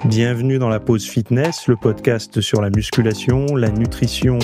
Bienvenue dans la pause fitness, le podcast sur la musculation, la nutrition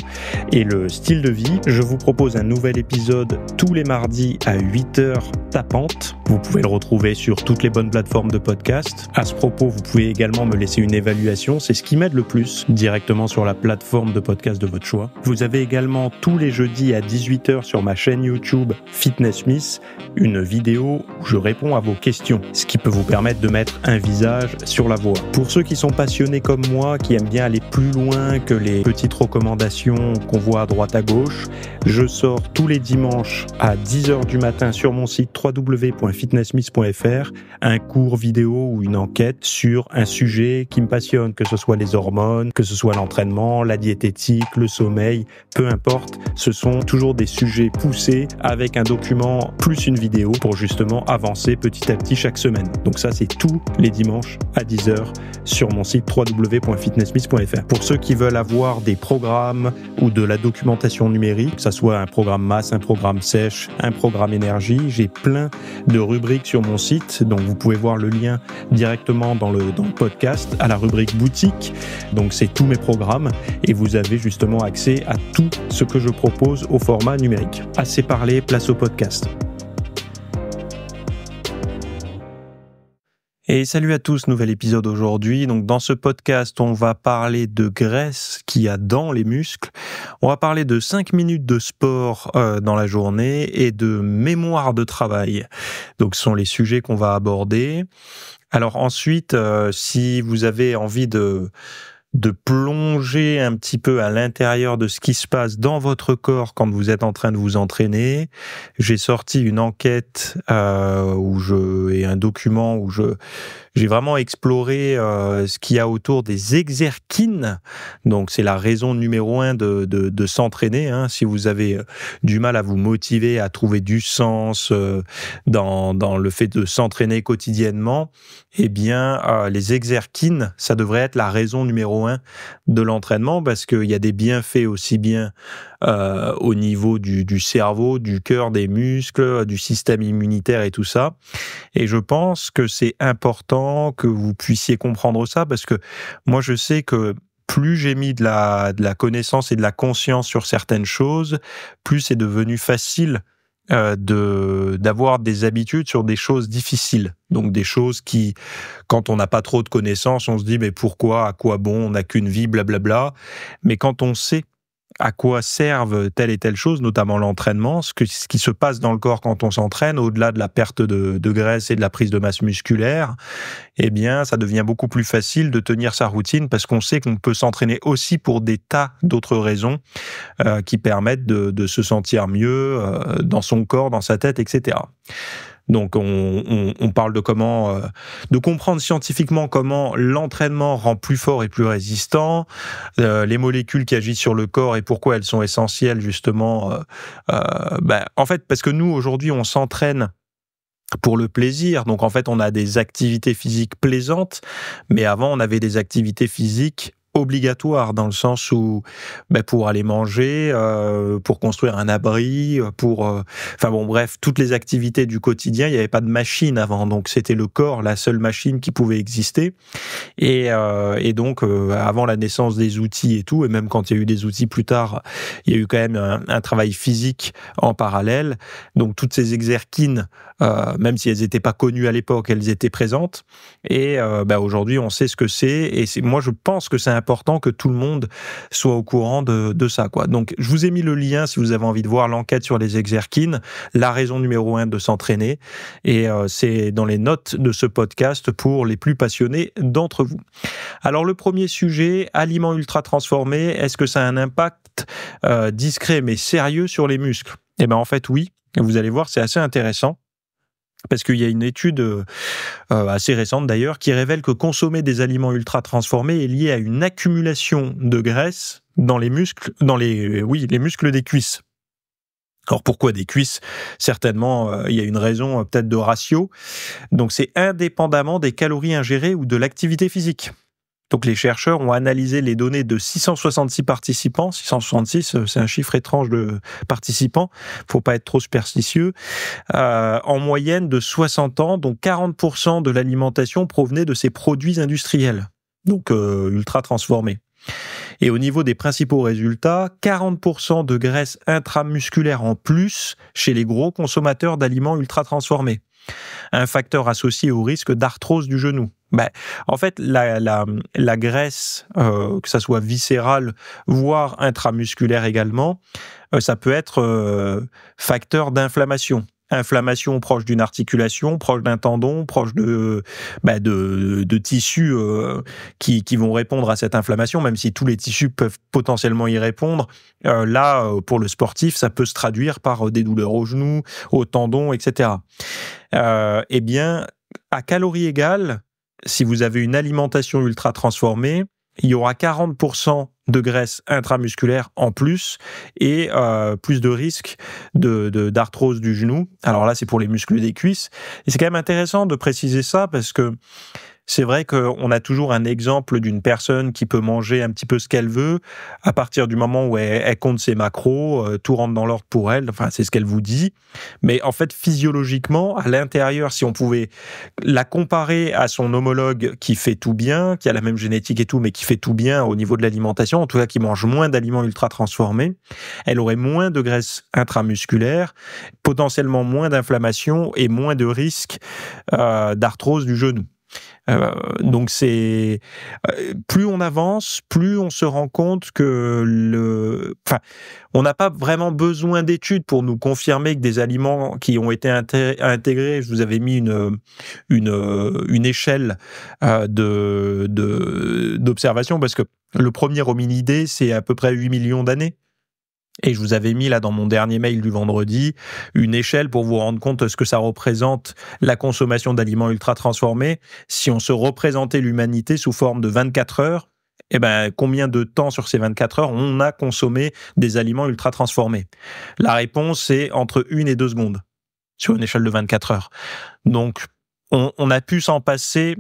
et le style de vie. Je vous propose un nouvel épisode tous les mardis à 8h tapante. Vous pouvez le retrouver sur toutes les bonnes plateformes de podcast. À ce propos, vous pouvez également me laisser une évaluation, c'est ce qui m'aide le plus, directement sur la plateforme de podcast de votre choix. Vous avez également tous les jeudis à 18h sur ma chaîne YouTube Fitness Miss, une vidéo où je réponds à vos questions, ce qui peut vous permettre de mettre un visage sur la voix. Pour ceux qui sont passionnés comme moi, qui aiment bien aller plus loin que les petites recommandations qu'on voit à droite à gauche, je sors tous les dimanches à 10h du matin sur mon site www.fitnessmiss.fr un cours vidéo ou une enquête sur un sujet qui me passionne, que ce soit les hormones, que ce soit l'entraînement, la diététique, le sommeil, peu importe, ce sont toujours des sujets poussés avec un document plus une vidéo pour justement avancer petit à petit chaque semaine. Donc ça, c'est tous les dimanches à 10h sur mon site www.fitnessmiss.fr. Pour ceux qui veulent avoir des programmes ou de la documentation numérique, que ça soit un programme masse, un programme sèche, un programme énergie, j'ai plein de rubriques sur mon site, donc vous pouvez voir le lien directement dans le podcast à la rubrique boutique. Donc c'est tous mes programmes et vous avez justement accès à tout ce que je propose au format numérique. Assez parlé, place au podcast. Et salut à tous, nouvel épisode aujourd'hui. Donc dans ce podcast, on va parler de graisse qu'il y a dans les muscles. On va parler de 5 minutes de sport dans la journée et de mémoire de travail. Donc ce sont les sujets qu'on va aborder. Alors ensuite, si vous avez envie de plonger un petit peu à l'intérieur de ce qui se passe dans votre corps quand vous êtes en train de vous entraîner. J'ai sorti une enquête et un document où j'ai vraiment exploré ce qu'il y a autour des exerkines. Donc c'est la raison numéro 1 de s'entraîner. Hein. Si vous avez du mal à vous motiver, à trouver du sens dans le fait de s'entraîner quotidiennement, eh bien les exerkines, ça devrait être la raison numéro 1 de l'entraînement parce qu'il y a des bienfaits aussi bien au niveau du cerveau, du cœur, des muscles, du système immunitaire et tout ça. Et je pense que c'est important que vous puissiez comprendre ça parce que moi je sais que plus j'ai mis de la connaissance et de la conscience sur certaines choses, plus c'est devenu facile d'avoir des habitudes sur des choses difficiles. Donc des choses qui, quand on n'a pas trop de connaissances, on se dit mais pourquoi, à quoi bon, on n'a qu'une vie, blablabla. Mais quand on sait à quoi servent telle et telle chose, notamment l'entraînement, ce qui se passe dans le corps quand on s'entraîne, au-delà de la perte de graisse et de la prise de masse musculaire, eh bien, ça devient beaucoup plus facile de tenir sa routine parce qu'on sait qu'on peut s'entraîner aussi pour des tas d'autres raisons qui permettent de se sentir mieux dans son corps, dans sa tête, etc. Donc on parle de comment de comprendre scientifiquement comment l'entraînement rend plus fort et plus résistant, les molécules qui agissent sur le corps et pourquoi elles sont essentielles justement. En fait, parce que nous aujourd'hui on s'entraîne pour le plaisir. Donc en fait on a des activités physiques plaisantes, mais avant on avait des activités physiques obligatoire dans le sens où pour aller manger, pour construire un abri, toutes les activités du quotidien, il n'y avait pas de machine avant, donc c'était le corps, la seule machine qui pouvait exister. Et donc avant la naissance des outils et tout, et même quand il y a eu des outils plus tard, il y a eu quand même un travail physique en parallèle. Donc toutes ces exerkines, même si elles n'étaient pas connues à l'époque, elles étaient présentes. Et aujourd'hui, on sait ce que c'est. Et moi, je pense que c'est important que tout le monde soit au courant de ça, quoi. Donc, je vous ai mis le lien si vous avez envie de voir l'enquête sur les exerkines, la raison numéro 1 de s'entraîner. Et c'est dans les notes de ce podcast pour les plus passionnés d'entre vous. Alors, le premier sujet, aliments ultra transformés, est-ce que ça a un impact discret mais sérieux sur les muscles ? Eh bien, en fait, oui. Vous allez voir, c'est assez intéressant. Parce qu'il y a une étude assez récente d'ailleurs qui révèle que consommer des aliments ultra transformés est lié à une accumulation de graisse dans les muscles, les muscles des cuisses. Alors pourquoi des cuisses ? Certainement, il y a une raison peut-être de ratio. Donc c'est indépendamment des calories ingérées ou de l'activité physique. Donc les chercheurs ont analysé les données de 666 participants. 666, c'est un chiffre étrange de participants. Faut pas être trop superstitieux. En moyenne de 60 ans, dont 40% de l'alimentation provenait de ces produits industriels. donc ultra transformés. Et au niveau des principaux résultats, 40% de graisse intramusculaire en plus chez les gros consommateurs d'aliments ultra transformés. Un facteur associé au risque d'arthrose du genou. En fait, la graisse, que ça soit viscérale, voire intramusculaire également, ça peut être facteur d'inflammation proche d'une articulation, proche d'un tendon, proche de tissus qui vont répondre à cette inflammation, même si tous les tissus peuvent potentiellement y répondre. Pour le sportif, ça peut se traduire par des douleurs aux genoux, aux tendons, etc. Eh bien, à calories égales, si vous avez une alimentation ultra transformée, il y aura 40% de graisse intramusculaire en plus et plus de risque d'arthrose du genou. Alors là, c'est pour les muscles des cuisses. Et c'est quand même intéressant de préciser ça parce que c'est vrai qu'on a toujours un exemple d'une personne qui peut manger un petit peu ce qu'elle veut. À partir du moment où elle compte ses macros, tout rentre dans l'ordre pour elle. Enfin, c'est ce qu'elle vous dit. Mais en fait, physiologiquement, à l'intérieur, si on pouvait la comparer à son homologue qui fait tout bien, qui a la même génétique et tout, mais qui fait tout bien au niveau de l'alimentation, en tout cas qui mange moins d'aliments ultra transformés, elle aurait moins de graisse intramusculaire, potentiellement moins d'inflammation et moins de risque d'arthrose du genou. Donc c'est plus on avance, plus on se rend compte que on n'a pas vraiment besoin d'études pour nous confirmer que des aliments qui ont été intégrés, je vous avais mis une échelle d'observation parce que le premier hominidé c'est à peu près 8 millions d'années. Et je vous avais mis là dans mon dernier mail du vendredi une échelle pour vous rendre compte de ce que ça représente la consommation d'aliments ultra transformés. Si on se représentait l'humanité sous forme de 24 heures, combien de temps sur ces 24 heures on a consommé des aliments ultra transformés? La réponse c'est entre 1 et 2 secondes sur une échelle de 24 heures. Donc on a pu s'en passer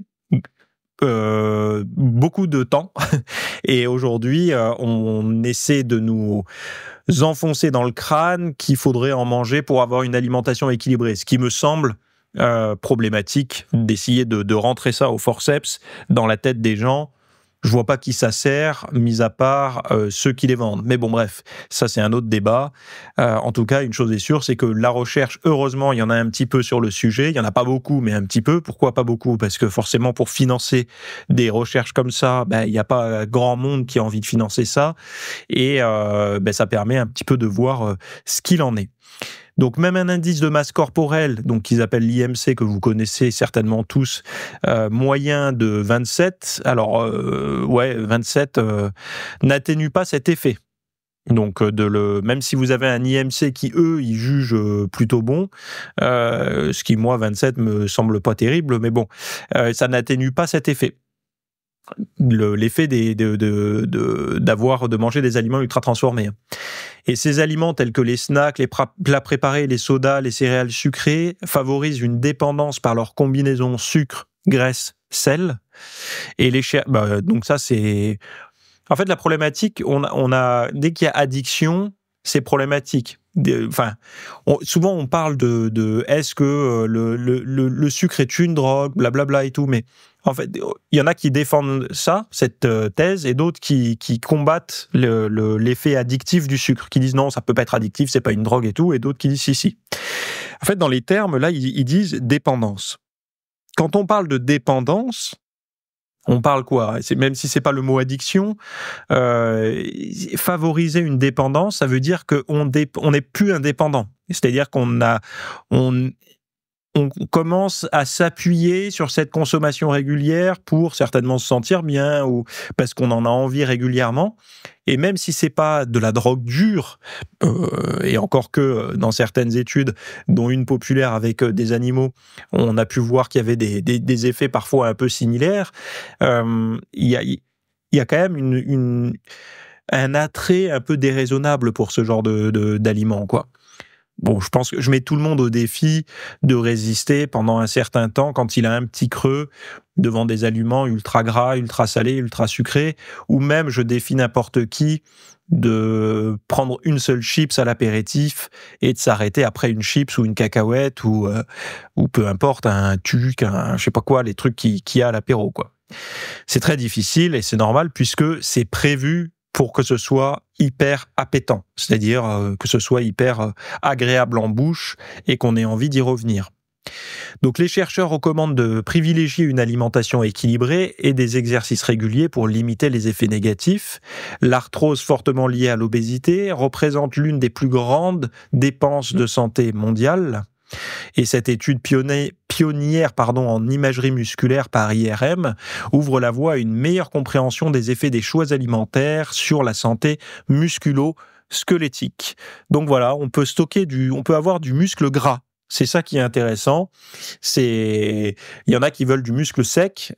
beaucoup de temps et aujourd'hui on essaie de nous enfoncer dans le crâne qu'il faudrait en manger pour avoir une alimentation équilibrée, ce qui me semble problématique d'essayer de rentrer ça au forceps dans la tête des gens. Je vois pas qui ça sert, mis à part ceux qui les vendent. Mais bon, bref, ça c'est un autre débat. En tout cas, une chose est sûre, c'est que la recherche, heureusement, il y en a un petit peu sur le sujet. Il y en a pas beaucoup, mais un petit peu. Pourquoi pas beaucoup? Parce que forcément, pour financer des recherches comme ça, il n'y a pas grand monde qui a envie de financer ça. Et ça permet un petit peu de voir ce qu'il en est. Donc même un indice de masse corporelle, donc qu'ils appellent l'IMC, que vous connaissez certainement tous, moyen de 27, 27 n'atténue pas cet effet. Donc même si vous avez un IMC qui eux ils jugent plutôt bon, ce qui moi 27 me semble pas terrible, mais bon, ça n'atténue pas cet effet. L'effet de manger des aliments ultra transformés. Et ces aliments tels que les snacks, les plats préparés, les sodas, les céréales sucrées favorisent une dépendance par leur combinaison sucre, graisse, sel. Et donc ça c'est en fait la problématique. On a dès qu'il y a addiction, c'est problématique. Souvent on parle de est-ce que le sucre est une drogue, blablabla et tout, mais en fait, il y en a qui défendent cette thèse, et d'autres qui combattent l'effet addictif du sucre, qui disent non, ça peut pas être addictif, c'est pas une drogue et tout, et d'autres qui disent si. En fait, dans les termes, là, ils disent dépendance. Quand on parle de dépendance, on parle quoi? Même si c'est pas le mot addiction, favoriser une dépendance, ça veut dire qu'on n'est plus indépendant. C'est-à-dire on commence à s'appuyer sur cette consommation régulière pour certainement se sentir bien ou parce qu'on en a envie régulièrement. Et même si c'est pas de la drogue dure, et encore que dans certaines études, dont une populaire avec des animaux, on a pu voir qu'il y avait des effets parfois un peu similaires. Il y a quand même un attrait un peu déraisonnable pour ce genre d'aliments, quoi. Bon, je pense que je mets tout le monde au défi de résister pendant un certain temps quand il a un petit creux devant des aliments ultra gras, ultra salés, ultra sucrés, ou même je défie n'importe qui de prendre une seule chips à l'apéritif et de s'arrêter après une chips ou une cacahuète ou peu importe, un tuc, je sais pas quoi, les trucs qu'il y a à l'apéro, quoi. C'est très difficile et c'est normal puisque c'est prévu pour que ce soit hyper appétant, c'est-à-dire que ce soit hyper agréable en bouche et qu'on ait envie d'y revenir. Donc les chercheurs recommandent de privilégier une alimentation équilibrée et des exercices réguliers pour limiter les effets négatifs. L'arthrose fortement liée à l'obésité représente l'une des plus grandes dépenses de santé mondiale. Et cette étude pionnière en imagerie musculaire par IRM ouvre la voie à une meilleure compréhension des effets des choix alimentaires sur la santé musculo-squelettique. Donc voilà, on peut avoir du muscle gras. C'est ça qui est intéressant. Il y en a qui veulent du muscle sec.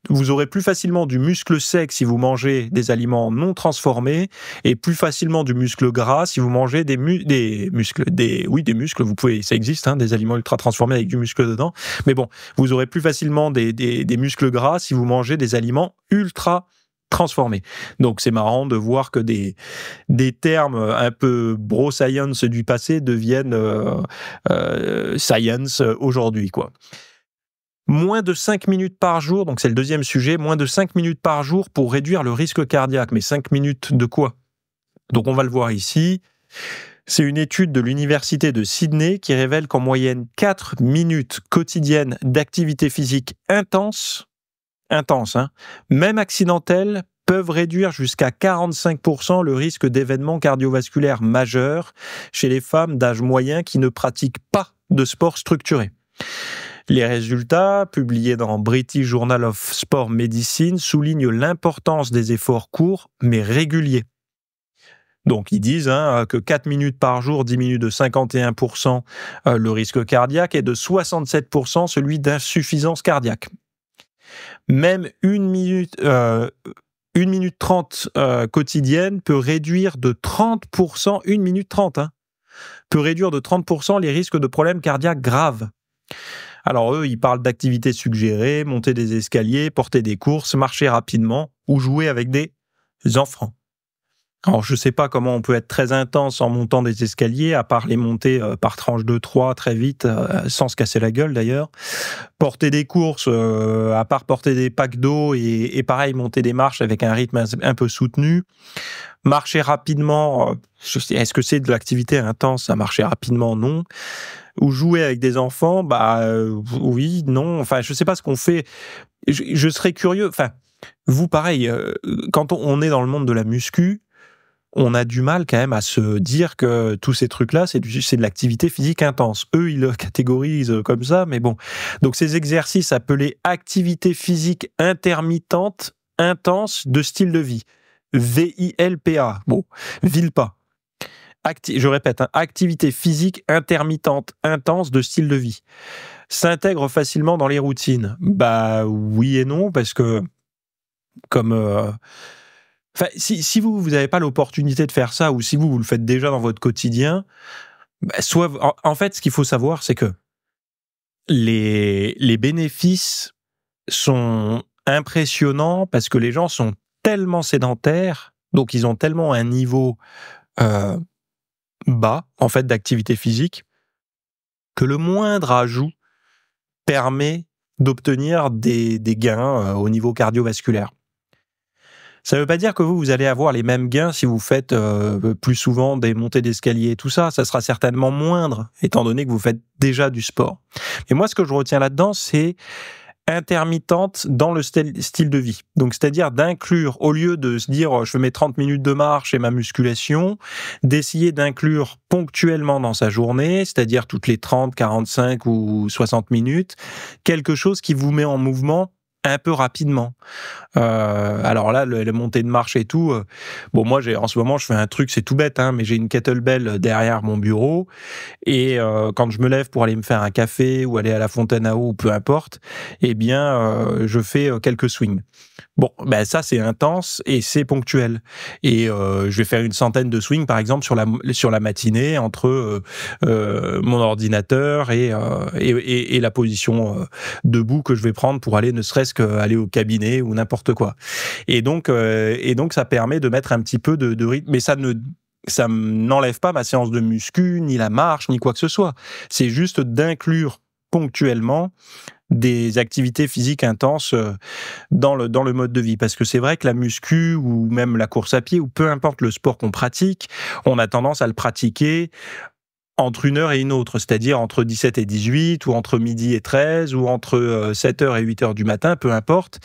Vous aurez plus facilement du muscle sec si vous mangez des aliments non transformés et plus facilement du muscle gras si vous mangez des muscles. Vous pouvez, ça existe, des aliments ultra transformés avec du muscle dedans. Mais bon, vous aurez plus facilement des muscles gras si vous mangez des aliments ultra transformés. Donc c'est marrant de voir que des termes un peu bro science du passé deviennent science aujourd'hui, quoi. Moins de 5 minutes par jour, donc c'est le deuxième sujet, moins de 5 minutes par jour pour réduire le risque cardiaque. Mais 5 minutes de quoi? Donc on va le voir ici. C'est une étude de l'université de Sydney qui révèle qu'en moyenne 4 minutes quotidiennes d'activité physique intense, même accidentelles, peuvent réduire jusqu'à 45% le risque d'événements cardiovasculaires majeurs chez les femmes d'âge moyen qui ne pratiquent pas de sport structuré. Les résultats, publiés dans British Journal of Sport Medicine, soulignent l'importance des efforts courts mais réguliers. Donc ils disent que 4 minutes par jour diminue de 51% le risque cardiaque et de 67% celui d'insuffisance cardiaque. Même 1 minute 30 quotidienne peut réduire de 30%, 1 minute 30, peut réduire de 30% les risques de problèmes cardiaques graves. Alors eux, ils parlent d'activités suggérées, monter des escaliers, porter des courses, marcher rapidement ou jouer avec des enfants. Alors, je ne sais pas comment on peut être très intense en montant des escaliers, à part les monter par tranche de 3 très vite, sans se casser la gueule d'ailleurs. Porter des courses, à part porter des packs d'eau et pareil, monter des marches avec un rythme un peu soutenu. Marcher rapidement, est-ce que c'est de l'activité intense à marcher rapidement? Non. Ou jouer avec des enfants, oui, non. Enfin, je ne sais pas ce qu'on fait. Je serais curieux. Enfin, vous, pareil, quand on est dans le monde de la muscu, on a du mal quand même à se dire que tous ces trucs-là, c'est de l'activité physique intense. Eux, ils le catégorisent comme ça, mais bon. Donc, ces exercices appelés activité physique intermittente intense de style de vie. VILPA. Bon, VILPA. Je répète, activité physique intermittente intense de style de vie. S'intègre facilement dans les routines. Oui et non, parce que comme... si vous n'avez pas l'opportunité de faire ça, ou si vous le faites déjà dans votre quotidien, en fait, ce qu'il faut savoir, c'est que les bénéfices sont impressionnants parce que les gens sont tellement sédentaires, donc ils ont tellement un niveau bas, en fait, d'activité physique, que le moindre ajout permet d'obtenir des gains au niveau cardiovasculaire. Ça ne veut pas dire que vous allez avoir les mêmes gains si vous faites plus souvent des montées d'escalier et tout ça. Ça sera certainement moindre, étant donné que vous faites déjà du sport. Et moi, ce que je retiens là-dedans, c'est intermittente dans le style de vie. Donc, c'est-à-dire d'inclure, au lieu de se dire « je fais mes 30 minutes de marche et ma musculation », d'essayer d'inclure ponctuellement dans sa journée, c'est-à-dire toutes les 30, 45 ou 60 minutes, quelque chose qui vous met en mouvement un peu rapidement. Alors là, les montées de marche et tout, moi, en ce moment, je fais un truc, c'est tout bête, mais j'ai une kettlebell derrière mon bureau, et quand je me lève pour aller me faire un café ou aller à la fontaine à eau, ou peu importe, je fais quelques swings. Bon, ça, c'est intense et c'est ponctuel. Et je vais faire une centaine de swings, par exemple, sur la matinée, entre mon ordinateur et la position debout que je vais prendre pour aller, ne serait-ce qu'aller au cabinet ou n'importe quoi. Et donc, ça permet de mettre un petit peu de rythme, mais ça n'enlève pas ma séance de muscu, ni la marche, ni quoi que ce soit. C'est juste d'inclure ponctuellement des activités physiques intenses dans le mode de vie. Parce que c'est vrai que la muscu ou même la course à pied ou peu importe le sport qu'on pratique, on a tendance à le pratiquer entre une heure et une autre, c'est-à-dire entre 17 et 18, ou entre midi et 13, ou entre 7 heures et 8 heures du matin, peu importe.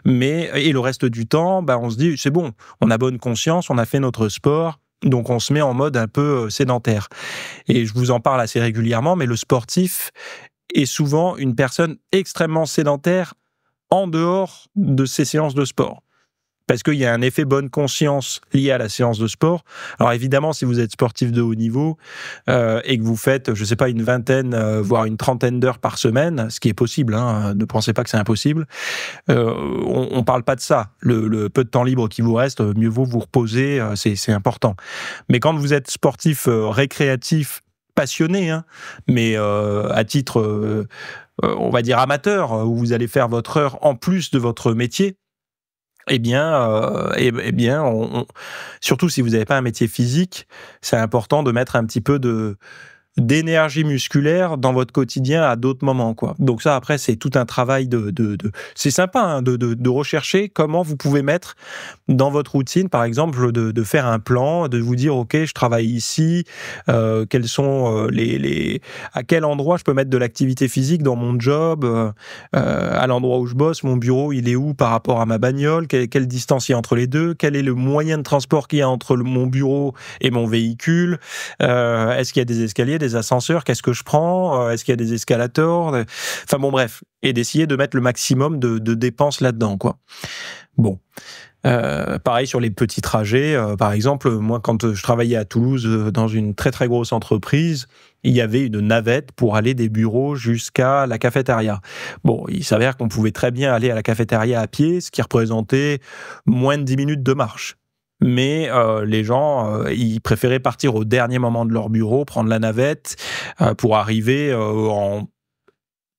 Et le reste du temps, on se dit, c'est bon, on a bonne conscience, on a fait notre sport, donc on se met en mode un peu sédentaire. Et je vous en parle assez régulièrement, mais le sportif est souvent une personne extrêmement sédentaire en dehors de ses séances de sport. Parce qu'il y a un effet bonne conscience lié à la séance de sport. Alors évidemment, si vous êtes sportif de haut niveau et que vous faites, je sais pas, une vingtaine, voire une trentaine d'heures par semaine, ce qui est possible, ne pensez pas que c'est impossible, on parle pas de ça. Le peu de temps libre qui vous reste, mieux vaut vous reposer, c'est important. Mais quand vous êtes sportif récréatif, passionné, mais à titre, on va dire amateur, où vous allez faire votre heure en plus de votre métier, surtout si vous n'avez pas un métier physique, c'est important de mettre un petit peu d'énergie musculaire dans votre quotidien à d'autres moments, quoi. Donc ça, après, c'est tout un travail c'est sympa, de rechercher comment vous pouvez mettre dans votre routine, par exemple, de faire un plan, de vous dire, OK, je travaille ici, quels sont à quel endroit je peux mettre de l'activité physique dans mon job, à l'endroit où je bosse, mon bureau, il est où par rapport à ma bagnole, quelle distance il y a entre les deux, quel est le moyen de transport qu'il y a entre mon bureau et mon véhicule, est-ce qu'il y a des escaliers, des ascenseurs, qu'est-ce que je prends, est-ce qu'il y a des escalators, enfin bon bref, et d'essayer de mettre le maximum de dépenses là-dedans, quoi. Bon. Pareil sur les petits trajets, par exemple, moi quand je travaillais à Toulouse dans une très très grosse entreprise, il y avait une navette pour aller des bureaux jusqu'à la cafétéria. Bon, il s'avère qu'on pouvait très bien aller à la cafétéria à pied, ce qui représentait moins de 10 minutes de marche. Mais les gens, ils préféraient partir au dernier moment de leur bureau, prendre la navette pour arriver en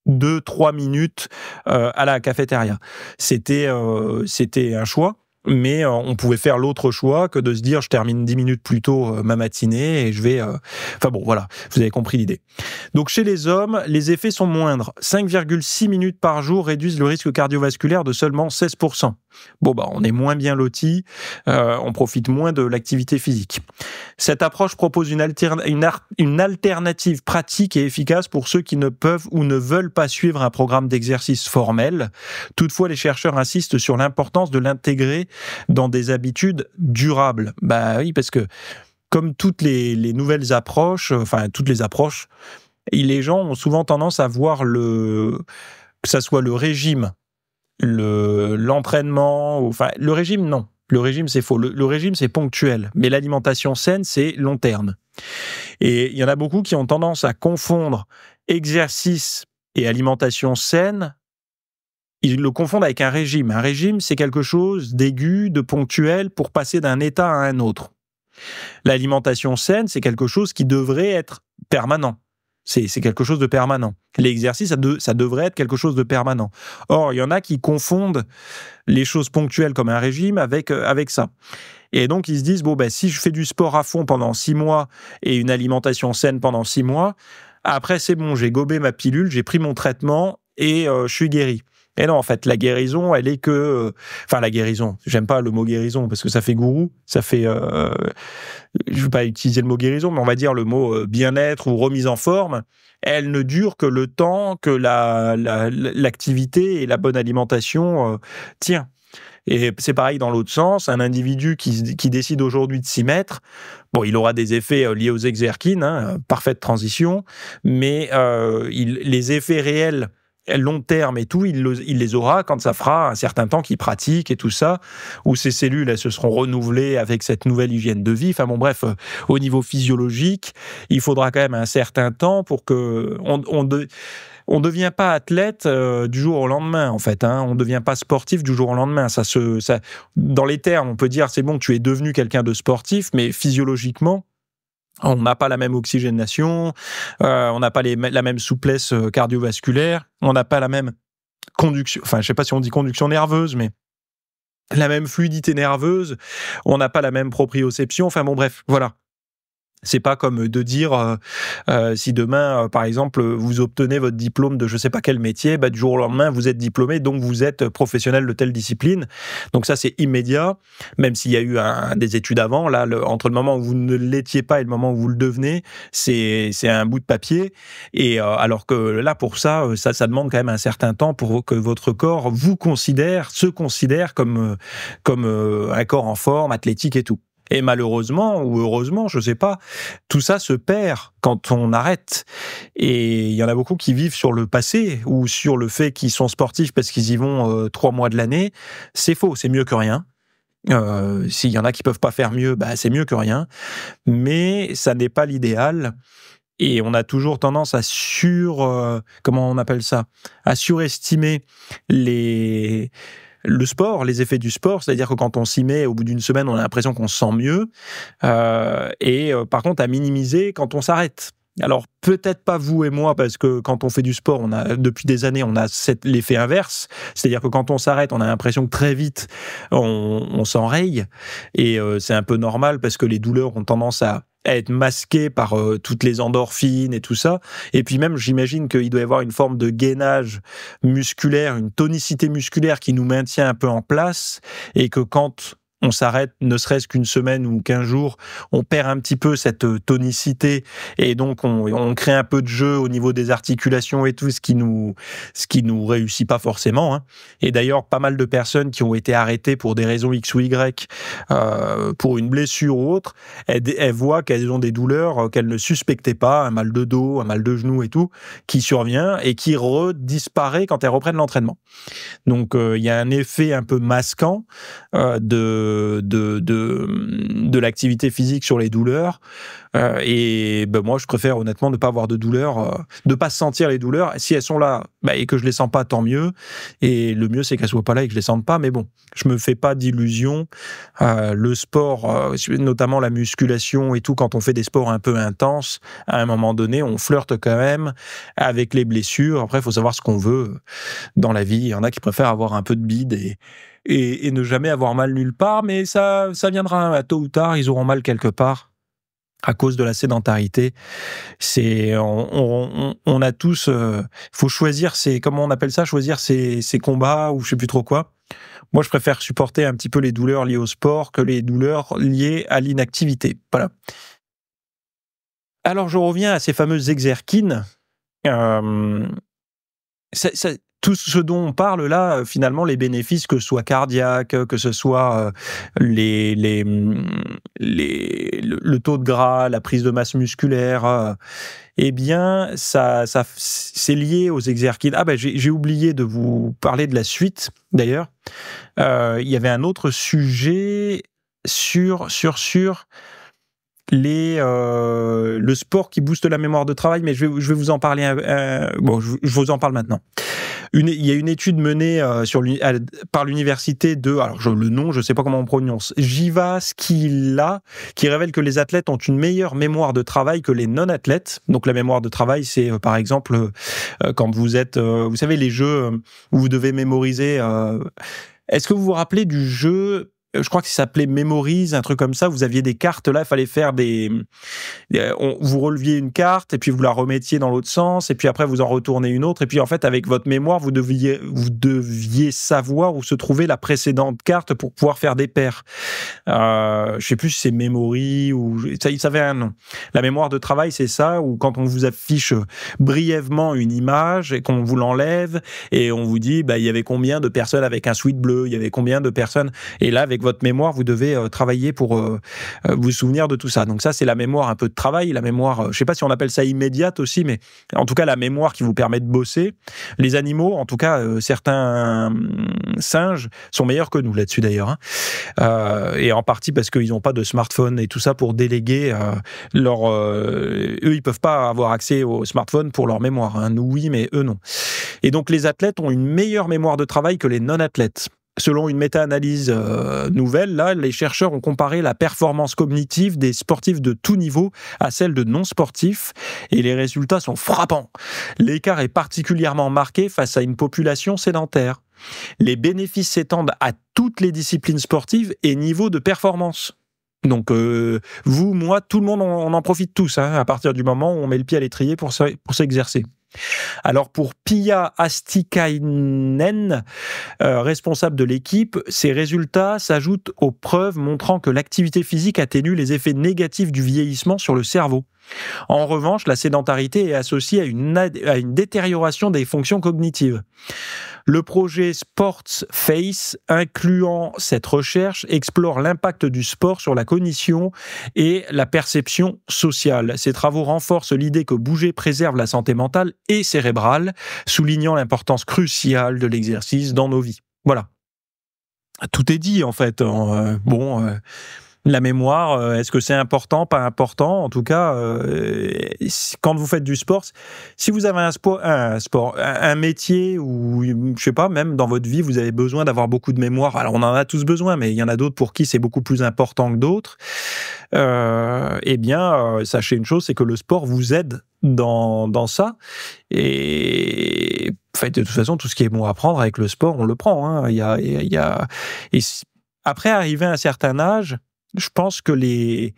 2-3 minutes à la cafétéria. C'était un choix, mais on pouvait faire l'autre choix que de se dire je termine 10 minutes plus tôt ma matinée et je vais... Enfin bon, voilà, vous avez compris l'idée. Donc chez les hommes, les effets sont moindres. 5,6 minutes par jour réduisent le risque cardiovasculaire de seulement 16%. Bon, on est moins bien lotis, on profite moins de l'activité physique. Cette approche propose une alternative pratique et efficace pour ceux qui ne peuvent ou ne veulent pas suivre un programme d'exercice formel. Toutefois, les chercheurs insistent sur l'importance de l'intégrer dans des habitudes durables. Oui, parce que comme toutes les nouvelles approches, toutes les approches, les gens ont souvent tendance à voir que ça soit le régime, l'entraînement, le régime, non. Le régime, c'est faux. Le régime, c'est ponctuel. Mais l'alimentation saine, c'est long terme. Et il y en a beaucoup qui ont tendance à confondre exercice et alimentation saine. Ils le confondent avec un régime. Un régime, c'est quelque chose d'aigu, de ponctuel pour passer d'un état à un autre. L'alimentation saine, c'est quelque chose qui devrait être permanent. C'est quelque chose de permanent. L'exercice, ça devrait être quelque chose de permanent. Or, il y en a qui confondent les choses ponctuelles comme un régime avec ça. Et donc, ils se disent, si je fais du sport à fond pendant 6 mois et une alimentation saine pendant 6 mois, après, c'est bon, j'ai gobé ma pilule, j'ai pris mon traitement et je suis guéri. Et non, en fait, la guérison, elle est que... la guérison, j'aime pas le mot guérison parce que ça fait gourou, ça fait... je veux pas utiliser le mot guérison, mais on va dire le mot bien-être ou remise en forme. Elle ne dure que le temps que l'activité et la bonne alimentation tient. Et c'est pareil dans l'autre sens, un individu qui décide aujourd'hui de s'y mettre, il aura des effets liés aux exerkines, parfaite transition, mais les effets réels, long terme et tout, il les aura quand ça fera un certain temps qu'il pratique et tout ça, où ses cellules elles se seront renouvelées avec cette nouvelle hygiène de vie. Au niveau physiologique, il faudra quand même un certain temps pour que on devient pas athlète du jour au lendemain, en fait. On devient pas sportif du jour au lendemain. Dans les termes, on peut dire c'est bon, tu es devenu quelqu'un de sportif, mais physiologiquement, on n'a pas la même oxygénation, on n'a pas la même souplesse cardiovasculaire, on n'a pas la même conduction, je sais pas si on dit conduction nerveuse, mais la même fluidité nerveuse, on n'a pas la même proprioception, voilà. C'est pas comme de dire si demain, par exemple, vous obtenez votre diplôme de je sais pas quel métier, du jour au lendemain, vous êtes diplômé, donc vous êtes professionnel de telle discipline. Donc ça, c'est immédiat, même s'il y a eu des études avant. Là, entre le moment où vous ne l'étiez pas et le moment où vous le devenez, c'est un bout de papier. Et alors que là, pour ça demande quand même un certain temps pour que votre corps se considère comme un corps en forme, athlétique et tout. Et malheureusement, ou heureusement, je sais pas, tout ça se perd quand on arrête. Et il y en a beaucoup qui vivent sur le passé ou sur le fait qu'ils sont sportifs parce qu'ils y vont 3 mois de l'année. C'est faux, c'est mieux que rien. S'il y en a qui peuvent pas faire mieux, c'est mieux que rien. Mais ça n'est pas l'idéal. Et on a toujours tendance à comment on appelle ça? À surestimer le sport, les effets du sport, c'est-à-dire que quand on s'y met, au bout d'une semaine, on a l'impression qu'on se sent mieux. Par contre, à minimiser quand on s'arrête. Alors, peut-être pas vous et moi, parce que quand on fait du sport, depuis des années, on a l'effet inverse. C'est-à-dire que quand on s'arrête, on a l'impression que très vite, on s'enraye. Et c'est un peu normal parce que les douleurs ont tendance à être masquées par toutes les endorphines et tout ça. Et puis même, j'imagine qu'il doit y avoir une forme de gainage musculaire, une tonicité musculaire qui nous maintient un peu en place et que quand on s'arrête, ne serait-ce qu'une semaine ou 15 jours, on perd un petit peu cette tonicité et donc on crée un peu de jeu au niveau des articulations et tout, ce qui nous réussit pas forcément. Hein. Et d'ailleurs, pas mal de personnes qui ont été arrêtées pour des raisons X ou Y, pour une blessure ou autre, elles voient qu'elles ont des douleurs qu'elles ne suspectaient pas, un mal de dos, un mal de genou et tout, qui survient et qui redisparaît quand elles reprennent l'entraînement. Donc il y a un effet un peu masquant de l'activité physique sur les douleurs. Moi, je préfère honnêtement ne pas avoir de douleurs, de pas sentir les douleurs. Si elles sont là et que je les sens pas, tant mieux. Et le mieux, c'est qu'elles soient pas là et que je les sente pas. Mais bon, je me fais pas d'illusions. Le sport, notamment la musculation et tout, quand on fait des sports un peu intenses, à un moment donné, on flirte quand même avec les blessures. Après, il faut savoir ce qu'on veut dans la vie. Il y en a qui préfèrent avoir un peu de bide et ne jamais avoir mal nulle part, mais ça viendra tôt ou tard, ils auront mal quelque part à cause de la sédentarité. On a tous, faut choisir comment on appelle ça, choisir ses combats ou je sais plus trop quoi. Moi, je préfère supporter un petit peu les douleurs liées au sport que les douleurs liées à l'inactivité. Voilà. Alors, je reviens à ces fameuses exerkines. Tout ce dont on parle là, finalement, les bénéfices, que ce soit cardiaque, que ce soit le taux de gras, la prise de masse musculaire, eh bien, ça c'est lié aux exerkines. J'ai oublié de vous parler de la suite, d'ailleurs. Il y avait un autre sujet sur le sport qui booste la mémoire de travail, mais je vais vous en parler. Je vous en parle maintenant. Il y a une étude menée par l'université le nom, je sais pas comment on prononce, Jyväskylä, qui révèle que les athlètes ont une meilleure mémoire de travail que les non-athlètes. Donc la mémoire de travail, c'est par exemple quand vous êtes, vous savez, les jeux où vous devez mémoriser. Est-ce que vous vous rappelez du jeu? Je crois que ça s'appelait Memories, un truc comme ça. Vous aviez des cartes, là, il fallait faire vous releviez une carte, et puis vous la remettiez dans l'autre sens, et puis après vous en retournez une autre, et puis en fait, avec votre mémoire, vous deviez savoir où se trouvait la précédente carte pour pouvoir faire des paires. Je sais plus si c'est Memory ou ça avait un nom. La mémoire de travail, c'est ça, où quand on vous affiche brièvement une image et qu'on vous l'enlève, et on vous dit, il y avait combien de personnes avec un sweat bleu, il y avait combien de personnes, et là, avec votre mémoire, vous devez travailler pour vous souvenir de tout ça. Donc ça, c'est la mémoire un peu de travail, la mémoire, je sais pas si on appelle ça immédiate aussi, mais en tout cas, la mémoire qui vous permet de bosser. Les animaux, en tout cas, certains singes sont meilleurs que nous là-dessus d'ailleurs. Et en partie parce qu'ils n'ont pas de smartphone et tout ça pour déléguer eux, ils peuvent pas avoir accès au smartphone pour leur mémoire. Hein. Nous, oui, mais eux, non. Et donc, les athlètes ont une meilleure mémoire de travail que les non-athlètes. Selon une méta-analyse nouvelle, là, les chercheurs ont comparé la performance cognitive des sportifs de tout niveau à celle de non-sportifs, et les résultats sont frappants. L'écart est particulièrement marqué face à une population sédentaire. Les bénéfices s'étendent à toutes les disciplines sportives et niveaux de performance. Donc, vous, moi, tout le monde, on en profite tous, hein, à partir du moment où on met le pied à l'étrier pour s'exercer. Alors pour Pia Astikainen, responsable de l'équipe, ces résultats s'ajoutent aux preuves montrant que l'activité physique atténue les effets négatifs du vieillissement sur le cerveau. En revanche, la sédentarité est associée à une détérioration des fonctions cognitives. Le projet SportsFace, incluant cette recherche, explore l'impact du sport sur la cognition et la perception sociale. Ces travaux renforcent l'idée que bouger préserve la santé mentale et cérébrale, soulignant l'importance cruciale de l'exercice dans nos vies. Voilà. Tout est dit, en fait. La mémoire, est-ce que c'est important, pas important? En tout cas, quand vous faites du sport, si vous avez un métier ou, je sais pas, même dans votre vie, vous avez besoin d'avoir beaucoup de mémoire. Alors, on en a tous besoin, mais il y en a d'autres pour qui c'est beaucoup plus important que d'autres. Sachez une chose, c'est que le sport vous aide dans ça. Et en fait, de toute façon, tout ce qui est bon à prendre avec le sport, on le prend. Hein. Après, arrivé à un certain âge, je pense que les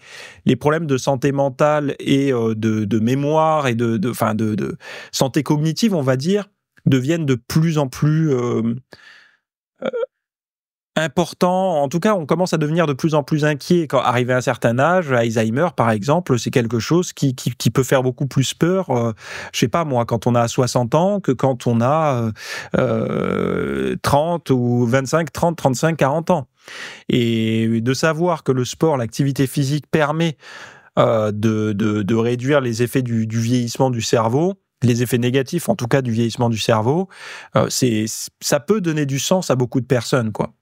problèmes de santé mentale et de mémoire et de santé cognitive, on va dire, deviennent de plus en plus importants. En tout cas, on commence à devenir de plus en plus inquiet quand arrivé à un certain âge. Alzheimer, par exemple, c'est quelque chose qui peut faire beaucoup plus peur. Je sais pas moi, quand on a 60 ans, que quand on a 30 ou 25, 30, 35, 40 ans. Et de savoir que le sport, l'activité physique permet de réduire les effets du vieillissement du cerveau, les effets négatifs en tout cas du vieillissement du cerveau, ça peut donner du sens à beaucoup de personnes, quoi.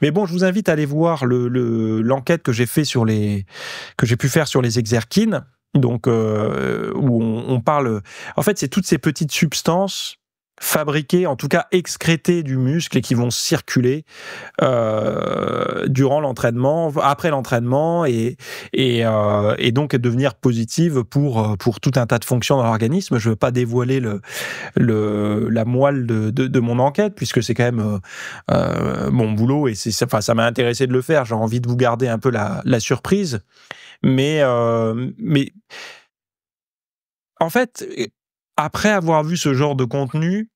Mais bon, je vous invite à aller voir l'enquête que j'ai pu faire sur les exerkines, donc où on parle. En fait, c'est toutes ces petites substances fabriquées, en tout cas excrétées du muscle et qui vont circuler durant l'entraînement, après l'entraînement et donc devenir positives pour tout un tas de fonctions dans l'organisme. Je veux pas dévoiler la moelle de mon enquête puisque c'est quand même mon boulot et ça m'a intéressé de le faire. J'ai envie de vous garder un peu la surprise, mais en fait, après avoir vu ce genre de contenu,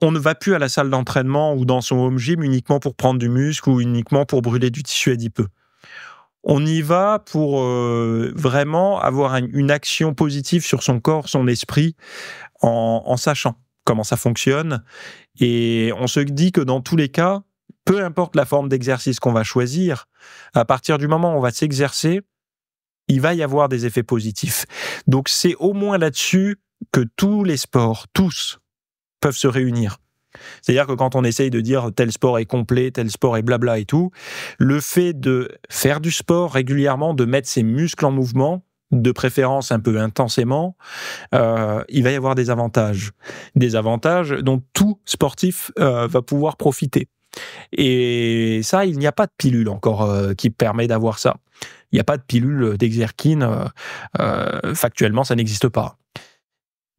on ne va plus à la salle d'entraînement ou dans son home gym uniquement pour prendre du muscle ou uniquement pour brûler du tissu adipeux. On y va pour vraiment avoir une action positive sur son corps, son esprit, en sachant comment ça fonctionne. Et on se dit que dans tous les cas, peu importe la forme d'exercice qu'on va choisir, à partir du moment où on va s'exercer, il va y avoir des effets positifs. Donc c'est au moins là-dessus que tous les sports, tous, peuvent se réunir. C'est-à-dire que quand on essaye de dire tel sport est complet, tel sport est blabla et tout, le fait de faire du sport régulièrement, de mettre ses muscles en mouvement, de préférence un peu intensément, il va y avoir des avantages dont tout sportif va pouvoir profiter. Et ça, il n'y a pas de pilule encore qui permet d'avoir ça. Il n'y a pas de pilule d'exerkine, factuellement, ça n'existe pas.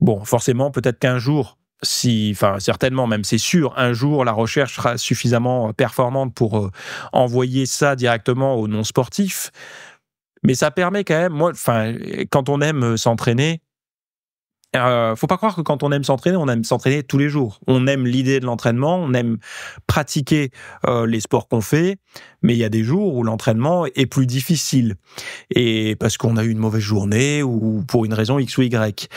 Bon, forcément, peut-être qu'un jour, certainement, même c'est sûr, un jour, la recherche sera suffisamment performante pour envoyer ça directement aux non-sportifs. Mais ça permet quand même, quand on aime s'entraîner, faut pas croire que quand on aime s'entraîner tous les jours. On aime l'idée de l'entraînement, on aime pratiquer les sports qu'on fait, mais il y a des jours où l'entraînement est plus difficile. Et parce qu'on a eu une mauvaise journée ou pour une raison X ou Y.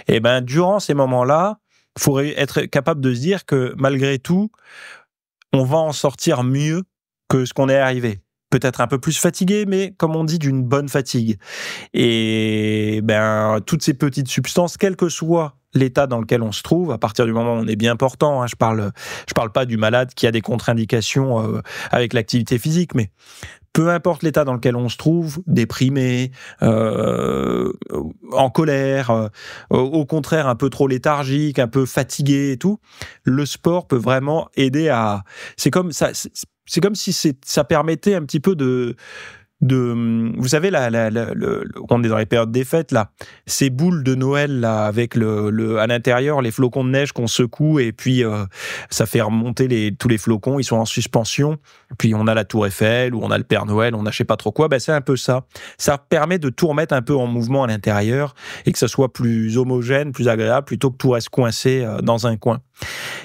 Et ben, durant ces moments-là, il faudrait être capable de se dire que malgré tout, on va en sortir mieux que ce qu'on est arrivé. Peut-être un peu plus fatigué, mais comme on dit, d'une bonne fatigue. Et toutes ces petites substances, quel que soit l'état dans lequel on se trouve, à partir du moment où on est bien portant, hein, je parle pas du malade qui a des contre-indications avec l'activité physique, mais peu importe l'état dans lequel on se trouve, déprimé, en colère, au contraire un peu trop léthargique, un peu fatigué et tout, le sport peut vraiment aider à... C'est comme si ça permettait un petit peu de vous savez, on est dans les périodes des fêtes, là, ces boules de Noël, là, avec à l'intérieur, les flocons de neige qu'on secoue, et puis ça fait remonter tous les flocons, ils sont en suspension, puis on a la Tour Eiffel, ou on a le Père Noël, on a je sais pas trop quoi, c'est un peu ça. Ça permet de tout remettre un peu en mouvement à l'intérieur, et que ça soit plus homogène, plus agréable, plutôt que tout reste coincé dans un coin.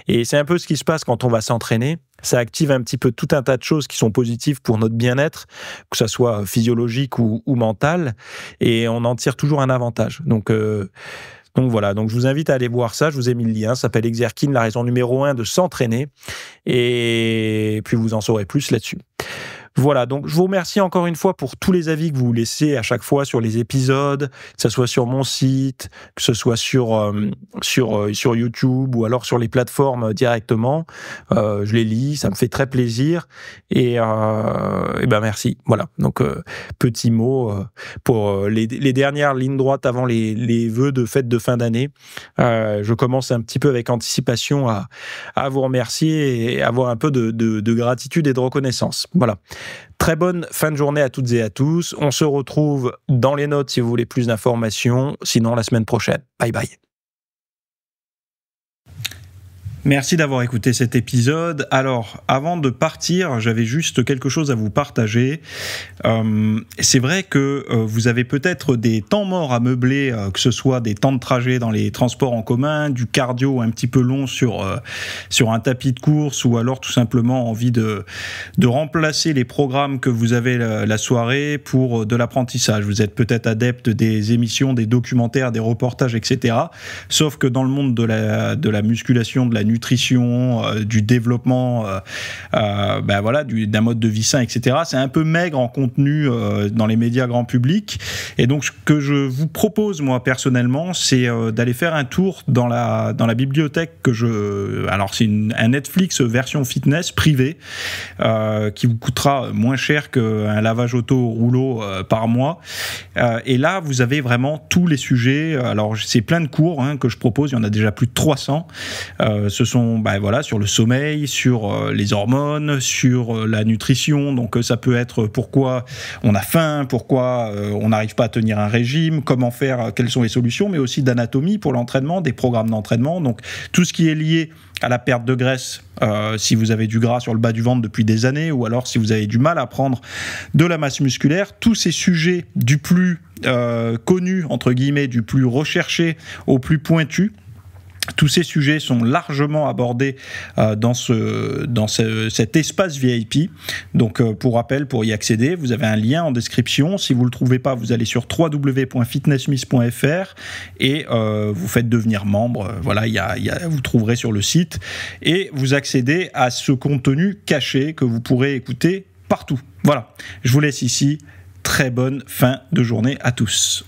Et c'est un peu ce qui se passe quand on va s'entraîner. Ça active un petit peu tout un tas de choses qui sont positives pour notre bien-être, que ça soit physiologique ou mental, et on en tire toujours un avantage. Donc voilà, donc je vous invite à aller voir ça, je vous ai mis le lien, ça s'appelle Exerkin, la raison numéro 1 de s'entraîner, et puis vous en saurez plus là-dessus. Voilà, donc je vous remercie encore une fois pour tous les avis que vous laissez à chaque fois sur les épisodes, que ce soit sur mon site, que ce soit sur YouTube ou alors sur les plateformes directement. Je les lis, ça me fait très plaisir et merci. Voilà, donc petit mot pour les dernières lignes droites avant les vœux de fête de fin d'année. Je commence un petit peu avec anticipation à vous remercier et avoir un peu de gratitude et de reconnaissance. Voilà. Très bonne fin de journée à toutes et à tous. On se retrouve dans les notes si vous voulez plus d'informations. Sinon, la semaine prochaine. Bye bye. Merci d'avoir écouté cet épisode. Alors, avant de partir, j'avais juste quelque chose à vous partager. C'est vrai que vous avez peut-être des temps morts à meubler, que ce soit des temps de trajet dans les transports en commun, du cardio un petit peu long sur un tapis de course, ou alors tout simplement envie de remplacer les programmes que vous avez la soirée pour de l'apprentissage. Vous êtes peut-être adepte des émissions, des documentaires, des reportages, etc. Sauf que dans le monde de la musculation, de la nutrition, du développement d'un mode de vie sain, etc. C'est un peu maigre en contenu dans les médias grand public. Et donc, ce que je vous propose, moi, personnellement, c'est d'aller faire un tour dans la bibliothèque alors, c'est un Netflix version fitness privée qui vous coûtera moins cher qu'un lavage auto au rouleau par mois. Et là, vous avez vraiment tous les sujets. Alors, c'est plein de cours que je propose. Il y en a déjà plus de 300. Ce sont sur le sommeil, sur les hormones, sur la nutrition. Donc ça peut être pourquoi on a faim, pourquoi on n'arrive pas à tenir un régime, comment faire, quelles sont les solutions, mais aussi d'anatomie pour l'entraînement, des programmes d'entraînement. Donc tout ce qui est lié à la perte de graisse, si vous avez du gras sur le bas du ventre depuis des années, ou alors si vous avez du mal à prendre de la masse musculaire, tous ces sujets du plus connu, entre guillemets, du plus recherché au plus pointu, tous ces sujets sont largement abordés dans cet espace VIP. Donc, pour rappel, pour y accéder, vous avez un lien en description. Si vous ne le trouvez pas, vous allez sur www.fitnessmiss.fr et vous faites devenir membre. Voilà, vous trouverez sur le site. Et vous accédez à ce contenu caché que vous pourrez écouter partout. Voilà, je vous laisse ici. Très bonne fin de journée à tous.